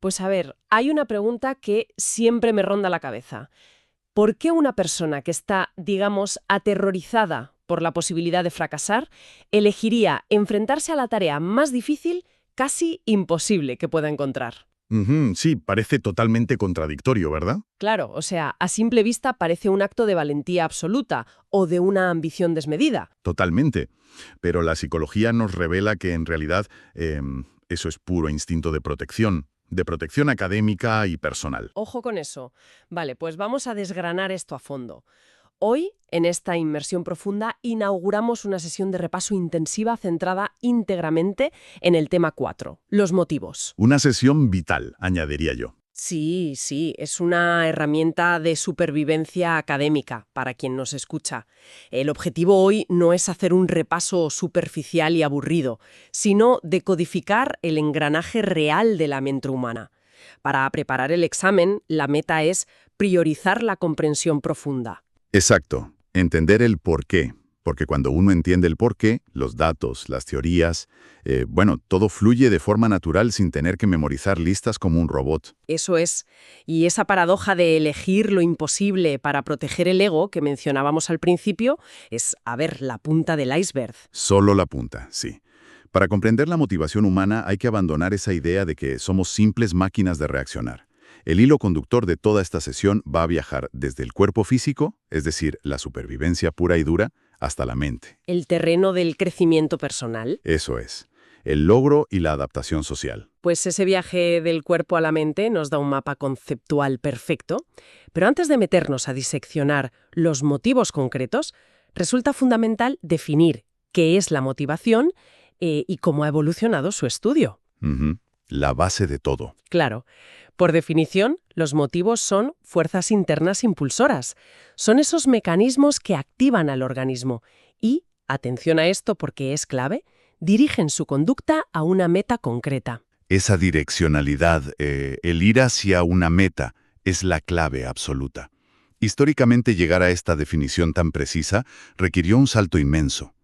Pues a ver, hay una pregunta que siempre me ronda la cabeza. ¿Por qué una persona que está, digamos, aterrorizada por la posibilidad de fracasar, elegiría enfrentarse a la tarea más difícil, casi imposible que pueda encontrar? Ujú, sí, parece totalmente contradictorio, ¿verdad? Claro, o sea, a simple vista parece un acto de valentía absoluta o de una ambición desmedida. Totalmente. Pero la psicología nos revela que en realidad eso es puro instinto de protección académica y personal. Ojo con eso. Vale, pues vamos a desgranar esto a fondo. Hoy, en esta inmersión profunda, inauguramos una sesión de repaso intensiva centrada íntegramente en el tema 4, los motivos. Una sesión vital, añadiría yo. Sí, sí, es una herramienta de supervivencia académica para quien nos escucha. El objetivo hoy no es hacer un repaso superficial y aburrido, sino decodificar el engranaje real de la mente humana. Para preparar el examen, la meta es priorizar la comprensión profunda. Exacto. Entender el por qué. Porque cuando uno entiende el por qué, los datos, las teorías, todo fluye de forma natural sin tener que memorizar listas como un robot. Eso es. Y esa paradoja de elegir lo imposible para proteger el ego que mencionábamos al principio es, a ver, la punta del iceberg. Solo la punta, sí. Para comprender la motivación humana hay que abandonar esa idea de que somos simples máquinas de reaccionar. El hilo conductor de toda esta sesión va a viajar desde el cuerpo físico, es decir, la supervivencia pura y dura, hasta la mente. El terreno del crecimiento personal. Eso es, el logro y la adaptación social. Pues ese viaje del cuerpo a la mente nos da un mapa conceptual perfecto. Pero antes de meternos a diseccionar los motivos concretos, resulta fundamental definir qué es la motivación y cómo ha evolucionado su estudio. Ujú, la base de todo. Claro, por definición, los motivos son fuerzas internas impulsoras. Son esos mecanismos que activan al organismo y, atención a esto porque es clave, dirigen su conducta a una meta concreta. Esa direccionalidad, el ir hacia una meta, es la clave absoluta. Históricamente llegar a esta definición tan precisa requirió un salto inmenso.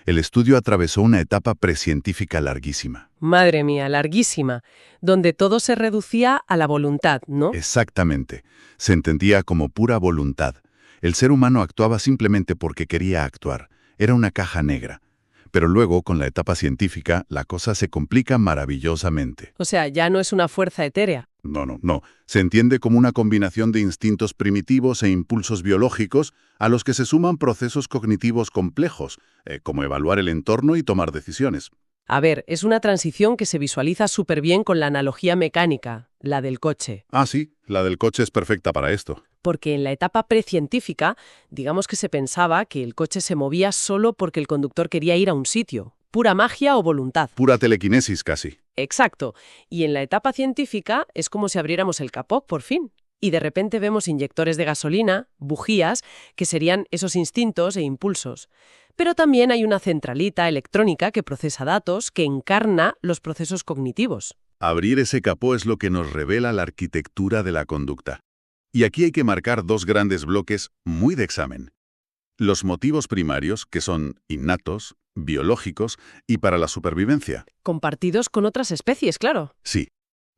El estudio atravesó una etapa precientífica larguísima. Madre mía, larguísima, donde todo se reducía a la voluntad, ¿no? Exactamente. Se entendía como pura voluntad. El ser humano actuaba simplemente porque quería actuar. Era una caja negra. Pero luego, con la etapa científica, la cosa se complica maravillosamente. O sea, ya no es una fuerza etérea. No. Se entiende como una combinación de instintos primitivos e impulsos biológicos a los que se suman procesos cognitivos complejos, como evaluar el entorno y tomar decisiones. A ver, es una transición que se visualiza súper bien con la analogía mecánica, la del coche. Ah, sí, la del coche es perfecta para esto. Porque en la etapa precientífica, digamos que se pensaba que el coche se movía solo porque el conductor quería ir a un sitio. Pura magia o voluntad. Pura telequinesis casi. Exacto. Y en la etapa científica es como si abriéramos el capó, por fin. Y de repente vemos inyectores de gasolina, bujías, que serían esos instintos e impulsos. Pero también hay una centralita electrónica que procesa datos, que encarna los procesos cognitivos. Abrir ese capó es lo que nos revela la arquitectura de la conducta. Y aquí hay que marcar dos grandes bloques muy de examen. Los motivos primarios, que son innatos, biológicos y para la supervivencia. Compartidos con otras especies, claro. Sí.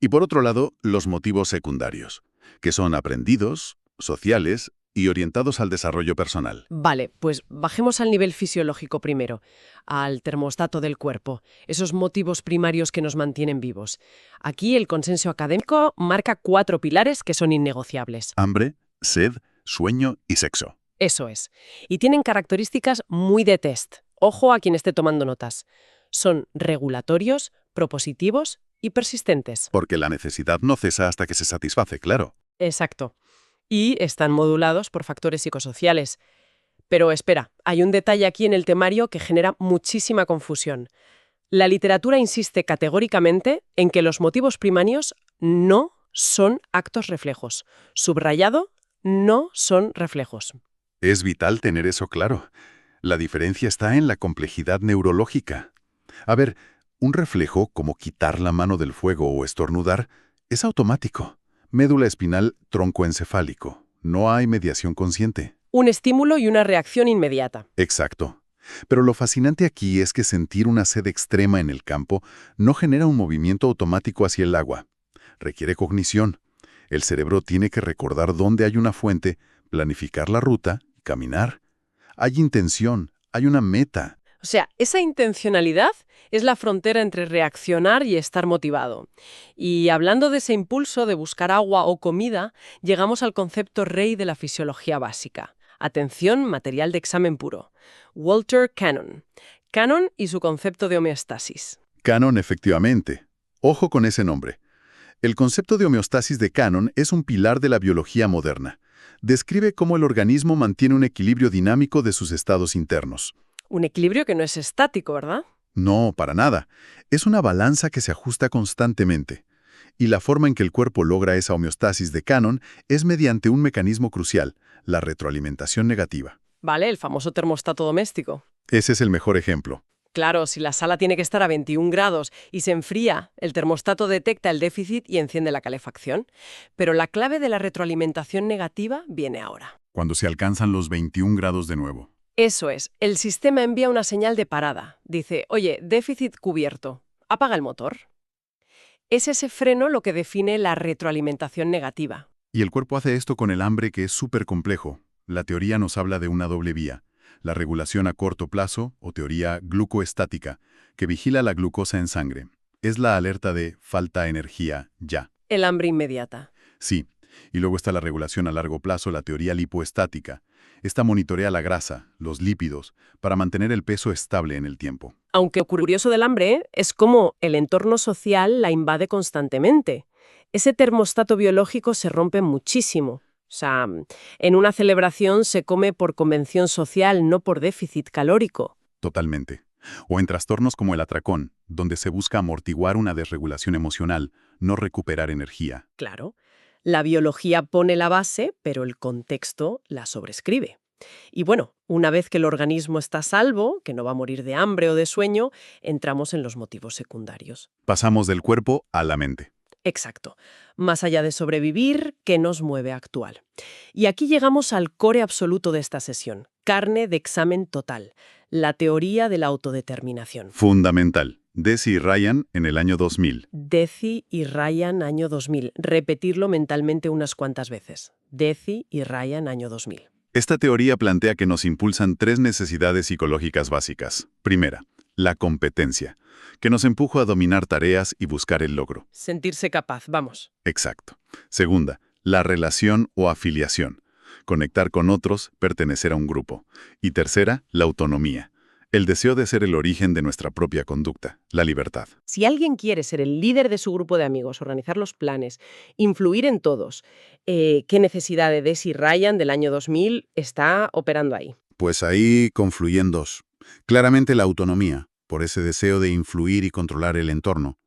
Y por otro lado, los motivos secundarios, que son aprendidos, sociales y orientados al desarrollo personal. Vale, pues bajemos al nivel fisiológico primero, al termostato del cuerpo, esos motivos primarios que nos mantienen vivos. Aquí el consenso académico marca 4 pilares que son innegociables. Hambre, sed, sueño y sexo. Eso es. Y tienen características muy de test. Ojo a quien esté tomando notas. Son regulatorios, propositivos y persistentes. Porque la necesidad no cesa hasta que se satisface, claro. Exacto. Y están modulados por factores psicosociales. Pero espera, hay un detalle aquí en el temario que genera muchísima confusión. La literatura insiste categóricamente en que los motivos primarios no son actos reflejos. Subrayado, no son reflejos. Es vital tener eso claro. La diferencia está en la complejidad neurológica. A ver, un reflejo, como quitar la mano del fuego o estornudar, es automático. Médula espinal troncoencefálico. No hay mediación consciente. Un estímulo y una reacción inmediata. Exacto. Pero lo fascinante aquí es que sentir una sed extrema en el campo no genera un movimiento automático hacia el agua. requiere cognición. El cerebro tiene que recordar dónde hay una fuente, planificar la ruta y caminar. Hay intención, hay una meta. O sea, esa intencionalidad es la frontera entre reaccionar y estar motivado. Y hablando de ese impulso de buscar agua o comida, llegamos al concepto rey de la fisiología básica. Atención, material de examen puro. Walter Cannon. Cannon y su concepto de homeostasis. Cannon, efectivamente. Ojo con ese nombre. El concepto de homeostasis de Cannon es un pilar de la biología moderna. Describe cómo el organismo mantiene un equilibrio dinámico de sus estados internos. Un equilibrio que no es estático, ¿verdad? No, para nada. Es una balanza que se ajusta constantemente. Y la forma en que el cuerpo logra esa homeostasis de Cannon es mediante un mecanismo crucial, la retroalimentación negativa. Vale, el famoso termostato doméstico. Ese es el mejor ejemplo. Claro, si la sala tiene que estar a 21 grados y se enfría, el termostato detecta el déficit y enciende la calefacción. Pero la clave de la retroalimentación negativa viene ahora. Cuando se alcanzan los 21 grados de nuevo. Eso es, el sistema envía una señal de parada. Dice, oye, déficit cubierto, apaga el motor. Es ese freno lo que define la retroalimentación negativa. Y el cuerpo hace esto con el hambre, que es súper complejo. La teoría nos habla de una doble vía. La regulación a corto plazo, o teoría glucoestática, que vigila la glucosa en sangre. Es la alerta de falta energía ya. El hambre inmediata. Sí. Y luego está la regulación a largo plazo, la teoría lipoestática. Esta monitorea la grasa, los lípidos, para mantener el peso estable en el tiempo. Aunque lo curioso del hambre es cómo el entorno social la invade constantemente. Ese termostato biológico se rompe muchísimo. O sea, en una celebración se come por convención social, no por déficit calórico. Totalmente. O en trastornos como el atracón, donde se busca amortiguar una desregulación emocional, no recuperar energía. Claro. La biología pone la base, pero el contexto la sobrescribe. Y bueno, una vez que el organismo está a salvo, que no va a morir de hambre o de sueño, entramos en los motivos secundarios. Pasamos del cuerpo a la mente. Exacto. Más allá de sobrevivir, ¿qué nos mueve a actuar? Y aquí llegamos al core absoluto de esta sesión. Carne de examen total. La teoría de la autodeterminación. Fundamental. Deci y Ryan en el año 2000. Deci y Ryan, año 2000. Repetirlo mentalmente unas cuantas veces. Deci y Ryan, año 2000. Esta teoría plantea que nos impulsan tres necesidades psicológicas básicas. Primera, la competencia, que nos empuja a dominar tareas y buscar el logro. Sentirse capaz, vamos. Exacto. Segunda, la relación o afiliación, conectar con otros, pertenecer a un grupo. Y tercera, la autonomía, el deseo de ser el origen de nuestra propia conducta, la libertad. Si alguien quiere ser el líder de su grupo de amigos, organizar los planes, influir en todos, ¿qué necesidad de Deci y Ryan del año 2000 está operando ahí? Pues ahí confluyen dos. Claramente la autonomía, por ese deseo de influir y controlar el entorno,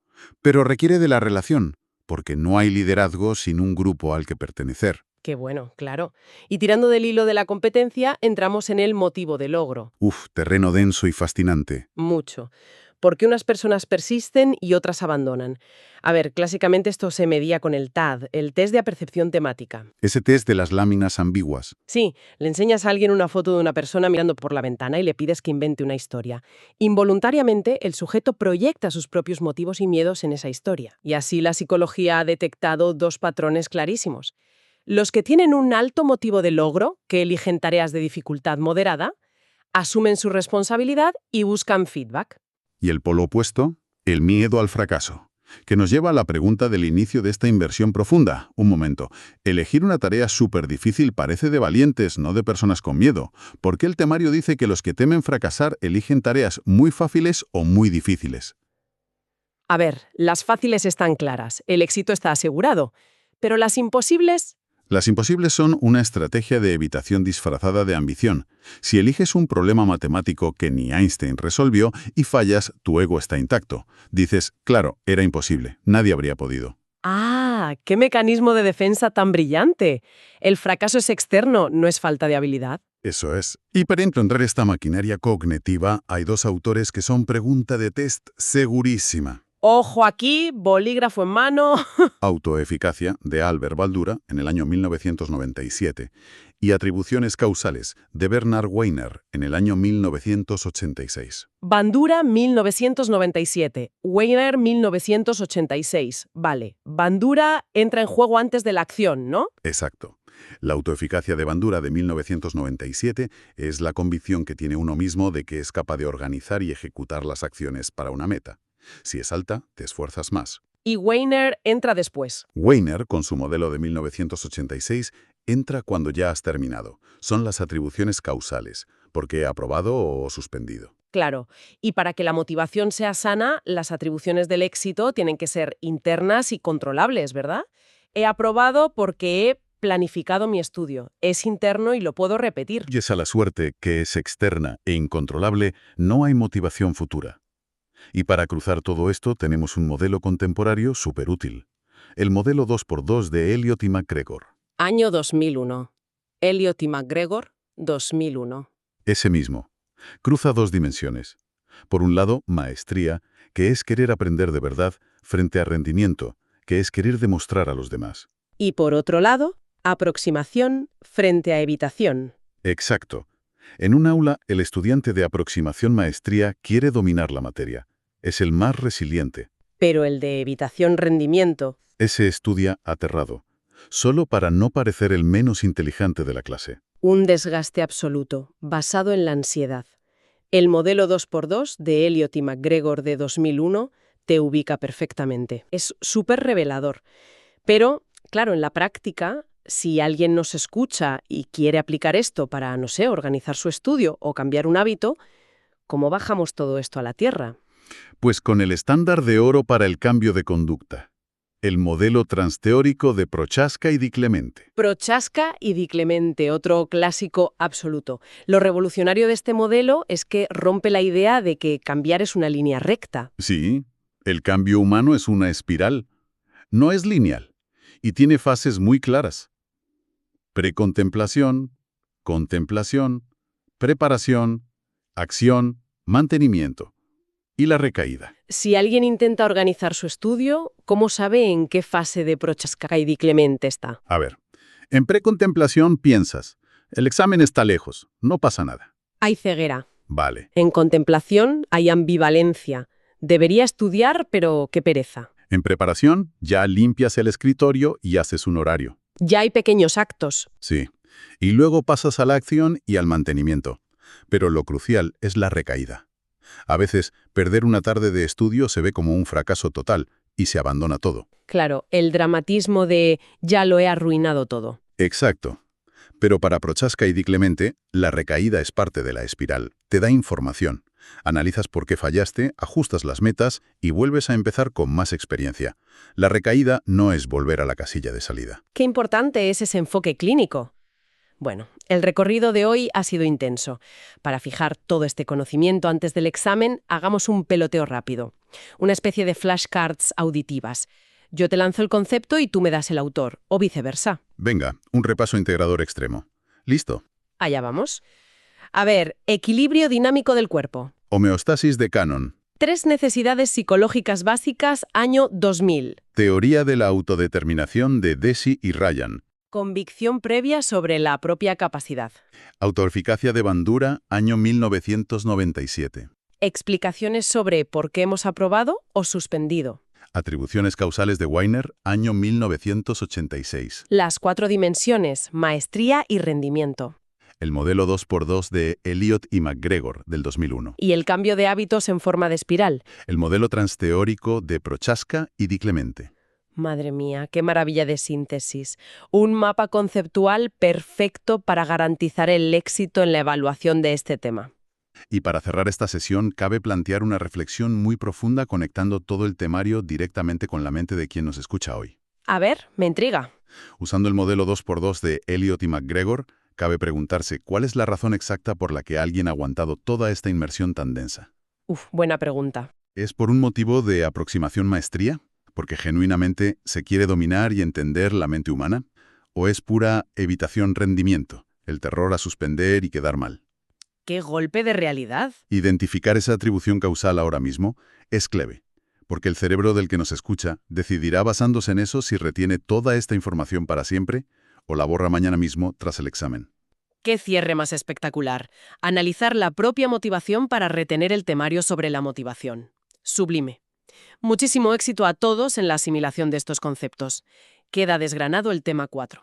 pero requiere de la relación, porque no hay liderazgo sin un grupo al que pertenecer. Qué bueno, claro. Y tirando del hilo de la competencia, entramos en el motivo de logro. Terreno denso y fascinante. Mucho. Porque unas personas persisten y otras abandonan. A ver, clásicamente esto se medía con el TAD, el test de apercepción temática. Ese test de las láminas ambiguas. Sí, le enseñas a alguien una foto de una persona mirando por la ventana y le pides que invente una historia. Involuntariamente, el sujeto proyecta sus propios motivos y miedos en esa historia. Y así la psicología ha detectado dos patrones clarísimos. Los que tienen un alto motivo de logro, que eligen tareas de dificultad moderada, asumen su responsabilidad y buscan feedback. Y el polo opuesto, el miedo al fracaso, que nos lleva a la pregunta del inicio de esta inversión profunda. Un momento, elegir una tarea súper difícil parece de valientes, no de personas con miedo. ¿Por qué el temario dice que los que temen fracasar eligen tareas muy fáciles o muy difíciles? A ver, las fáciles están claras, el éxito está asegurado, pero las imposibles... Las imposibles son una estrategia de evitación disfrazada de ambición. Si eliges un problema matemático que ni Einstein resolvió y fallas, tu ego está intacto. Dices, claro, era imposible, nadie habría podido. ¡Ah! ¡Qué mecanismo de defensa tan brillante! El fracaso es externo, no es falta de habilidad. Eso es. Y para entender esta maquinaria cognitiva, hay dos autores que son pregunta de test segurísima. Ojo aquí, bolígrafo en mano. Autoeficacia, de Albert Bandura, en el año 1997, y Atribuciones causales, de Bernard Weiner, en el año 1986. Bandura 1997, Weiner 1986. Vale, Bandura entra en juego antes de la acción, ¿no? Exacto. La autoeficacia de Bandura de 1997 es la convicción que tiene uno mismo de que es capaz de organizar y ejecutar las acciones para una meta. Si es alta, te esfuerzas más. Y Weiner entra después. Weiner, con su modelo de 1986, entra cuando ya has terminado. Son las atribuciones causales, porque he aprobado o suspendido. Claro, y para que la motivación sea sana, las atribuciones del éxito tienen que ser internas y controlables, ¿verdad? He aprobado porque he planificado mi estudio. Es interno y lo puedo repetir. Y esa la suerte, que es externa e incontrolable, no hay motivación futura. Y para cruzar todo esto tenemos un modelo contemporáneo superútil. El modelo 2x2 de Elliott y McGregor. Año 2001. Elliott y McGregor, 2001. Ese mismo. Cruza dos dimensiones. Por un lado, maestría, que es querer aprender de verdad, frente a rendimiento, que es querer demostrar a los demás. Y por otro lado, aproximación frente a evitación. Exacto. En un aula, el estudiante de aproximación maestría quiere dominar la materia. Es el más resiliente. Pero el de evitación rendimiento. Ese estudia aterrado, solo para no parecer el menos inteligente de la clase. Un desgaste absoluto, basado en la ansiedad. El modelo 2x2 de Elliott y McGregor de 2001 te ubica perfectamente. Es súper revelador. Pero, claro, en la práctica, si alguien nos escucha y quiere aplicar esto para, no sé, organizar su estudio o cambiar un hábito, ¿cómo bajamos todo esto a la tierra? Pues con el estándar de oro para el cambio de conducta. El modelo transteórico de Prochaska y Di Clemente. Prochaska y Di Clemente, otro clásico absoluto. Lo revolucionario de este modelo es que rompe la idea de que cambiar es una línea recta. Sí, el cambio humano es una espiral. No es lineal y tiene fases muy claras. Precontemplación, contemplación, preparación, acción, mantenimiento y la recaída. Si alguien intenta organizar su estudio, ¿cómo sabe en qué fase de Prochaska y Di Clemente está? A ver, en precontemplación piensas, el examen está lejos, no pasa nada. Hay ceguera. Vale. En contemplación hay ambivalencia. Debería estudiar, pero qué pereza. En preparación, ya limpias el escritorio y haces un horario. Ya hay pequeños actos. Sí. Y luego pasas a la acción y al mantenimiento. Pero lo crucial es la recaída. A veces, perder una tarde de estudio se ve como un fracaso total y se abandona todo. Claro, el dramatismo de ya lo he arruinado todo. Exacto. Pero para Prochaska y Di Clemente, la recaída es parte de la espiral. Te da información. Analizas por qué fallaste, ajustas las metas y vuelves a empezar con más experiencia. La recaída no es volver a la casilla de salida. Qué importante es ese enfoque clínico. Bueno, el recorrido de hoy ha sido intenso. Para fijar todo este conocimiento antes del examen, hagamos un peloteo rápido. Una especie de flashcards auditivas. Yo te lanzo el concepto y tú me das el autor, o viceversa. Venga, un repaso integrador extremo. ¿Listo? Allá vamos. A ver, equilibrio dinámico del cuerpo. Homeostasis de Cannon. 3 necesidades psicológicas básicas, año 2000. Teoría de la autodeterminación de Deci y Ryan. Convicción previa sobre la propia capacidad. Autoeficacia de Bandura, año 1997. Explicaciones sobre por qué hemos aprobado o suspendido. Atribuciones causales de Weiner, año 1986. Las 4 dimensiones, maestría y rendimiento. El modelo 2x2 de Elliott y McGregor, del 2001. Y el cambio de hábitos en forma de espiral. El modelo transteórico de Prochaska y Di Clemente. Madre mía, qué maravilla de síntesis. Un mapa conceptual perfecto para garantizar el éxito en la evaluación de este tema. Y para cerrar esta sesión, cabe plantear una reflexión muy profunda conectando todo el temario directamente con la mente de quien nos escucha hoy. A ver, me intriga. Usando el modelo 2x2 de Elliott y McGregor, cabe preguntarse cuál es la razón exacta por la que alguien ha aguantado toda esta inmersión tan densa. Buena pregunta. ¿Es por un motivo de aproximación maestría? ¿Porque genuinamente se quiere dominar y entender la mente humana? ¿O es pura evitación rendimiento, el terror a suspender y quedar mal? ¡Qué golpe de realidad! Identificar esa atribución causal ahora mismo es clave, porque el cerebro del que nos escucha decidirá basándose en eso si retiene toda esta información para siempre o la borra mañana mismo tras el examen. Qué cierre más espectacular. Analizar la propia motivación para retener el temario sobre la motivación. Sublime. Muchísimo éxito a todos en la asimilación de estos conceptos. Queda desgranado el tema 4.